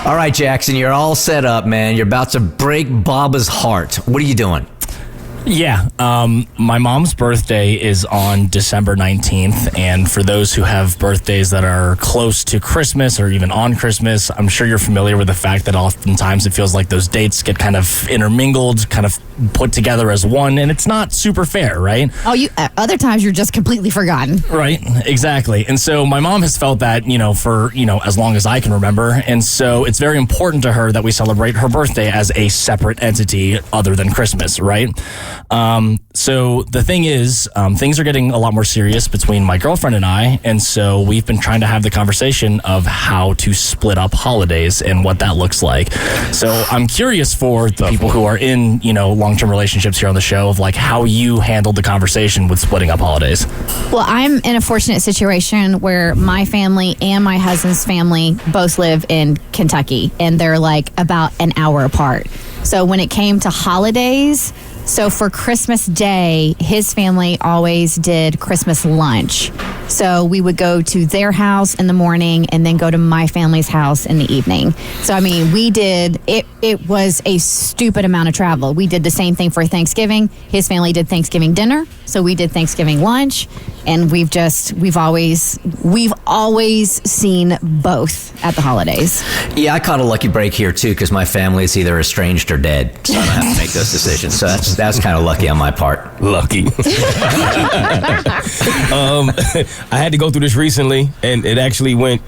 All right, Jackson, you're all set up, man. You're about to break Baba's heart. What are you doing? Yeah, my mom's birthday is on December 19th, and for those who have birthdays that are close to Christmas or even on Christmas, I'm sure you're familiar with the fact that oftentimes it feels like those dates get kind of intermingled, kind of put together as one, and it's not super fair, right? Oh, other times you're just completely forgotten. Right, exactly. And so my mom has felt that, for, as long as I can remember, and so it's very important to her that we celebrate her birthday as a separate entity other than Christmas, right? So the thing is, things are getting a lot more serious between my girlfriend and I, and so we've been trying to have the conversation of how to split up holidays and what that looks like. So I'm curious for the people who are in, long-term relationships here on the show of like how you handled the conversation with splitting up holidays. Well, I'm in a fortunate situation where my family and my husband's family both live in Kentucky, and they're like about an hour apart. So when it came to holidays, so for Christmas Day, his family always did Christmas lunch. So we would go to their house in the morning and then go to my family's house in the evening. So, we did, it was a stupid amount of travel. We did the same thing for Thanksgiving. His family did Thanksgiving dinner. So we did Thanksgiving lunch. And we've always seen both at the holidays. Yeah, I caught a lucky break here too because my family is either estranged or dead, so I don't have to make those decisions. So that's kind of lucky on my part. Lucky. I had to go through this recently, and it actually went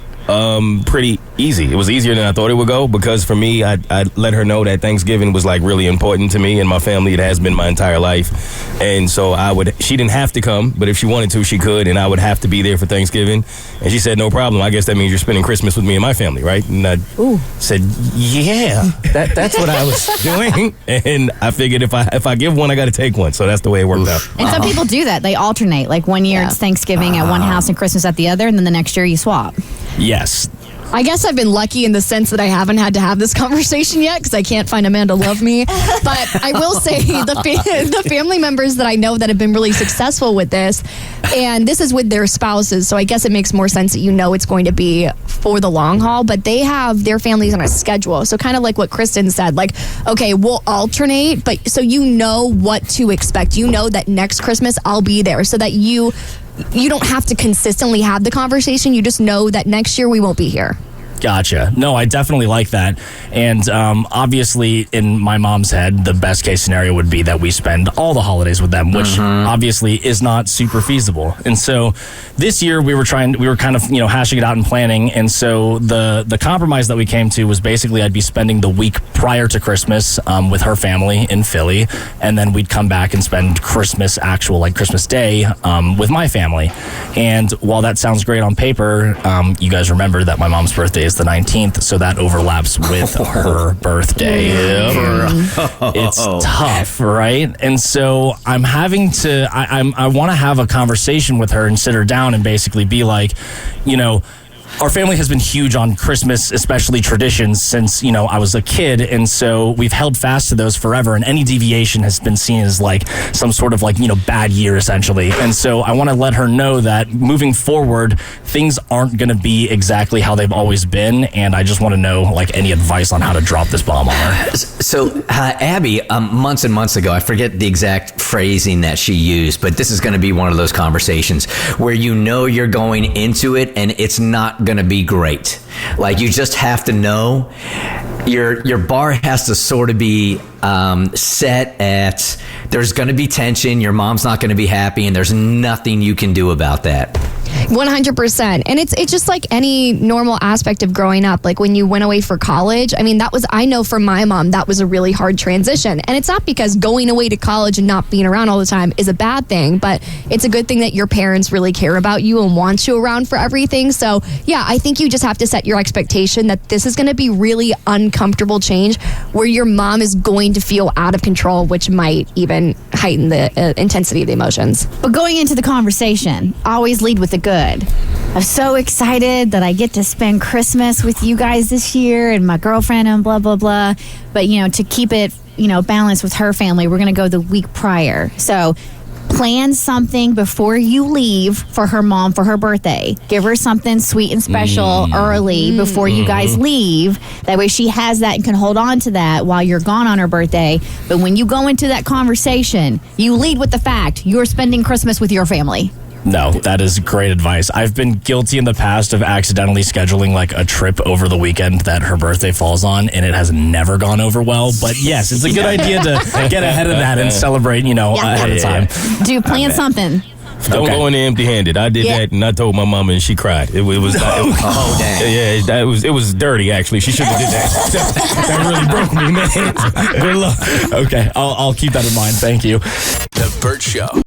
pretty easy. It was easier than I thought it would go because for me, I let her know that Thanksgiving was like really important to me and my family. It has been my entire life. And so she didn't have to come, but if she wanted to, she could, and I would have to be there for Thanksgiving. And she said, no problem. I guess that means you're spending Christmas with me and my family, right? And I said, yeah, that's what I was doing. And I figured if I give one, I got to take one. So that's the way it worked out. And some people do that. They alternate. Like one year it's Thanksgiving at one house and Christmas at the other, and then the next year you swap. Yes. I guess I've been lucky in the sense that I haven't had to have this conversation yet because I can't find a man to love me. But I will say the family members that I know that have been really successful with this, and this is with their spouses, so I guess it makes more sense that it's going to be for the long haul, but they have their families on a schedule. So kind of like what Kristen said, like, okay, we'll alternate, but so you know what to expect. You know that next Christmas I'll be there so that you don't have to consistently have the conversation. You just know that next year we won't be here. Gotcha. No, I definitely like that. And obviously, in my mom's head, the best case scenario would be that we spend all the holidays with them, which obviously is not super feasible. And so this year we were kind of, hashing it out and planning. And so the compromise that we came to was basically I'd be spending the week prior to Christmas with her family in Philly. And then we'd come back and spend Christmas Day with my family. And while that sounds great on paper, you guys remember that my mom's birthday is the 19th, so that overlaps with her birthday. It's tough, right? And so I'm having to, I want to have a conversation with her and sit her down and basically be like, our family has been huge on Christmas, especially traditions, since, I was a kid. And so we've held fast to those forever. And any deviation has been seen as like some sort of bad year, essentially. And so I want to let her know that moving forward, things aren't going to be exactly how they've always been. And I just want to know any advice on how to drop this bomb on her. So Abby, months and months ago, I forget the exact phrasing that she used, but this is going to be one of those conversations where you're going into it and it's not going to be great. Like, you just have to know your bar has to sort of be set at, there's going to be tension, your mom's not going to be happy, and there's nothing you can do about that. 100%. And it's just like any normal aspect of growing up. Like when you went away for college, I know for my mom, that was a really hard transition. And it's not because going away to college and not being around all the time is a bad thing, but it's a good thing that your parents really care about you and want you around for everything. So yeah, I think you just have to set your expectation that this is going to be really uncomfortable change where your mom is going to feel out of control, which might even heighten the intensity of the emotions. But going into the conversation, always lead with the good. I'm so excited that I get to spend Christmas with you guys this year and my girlfriend and blah, blah, blah. But, to keep it, balanced with her family, we're going to go the week prior. So plan something before you leave for her mom for her birthday. Give her something sweet and special early before you guys leave. That way she has that and can hold on to that while you're gone on her birthday. But when you go into that conversation, you lead with the fact you're spending Christmas with your family. No, that is great advice. I've been guilty in the past of accidentally scheduling like a trip over the weekend that her birthday falls on, and it has never gone over well. But yes, it's a good idea to get ahead of that and celebrate, ahead of time. Do plan something. Don't go in empty-handed. I did that, and I told my mama, and she cried. It was Damn. it was dirty. Actually, she shouldn't have did that. That really broke me, man. Good luck. Okay, I'll keep that in mind. Thank you. The Bert Show.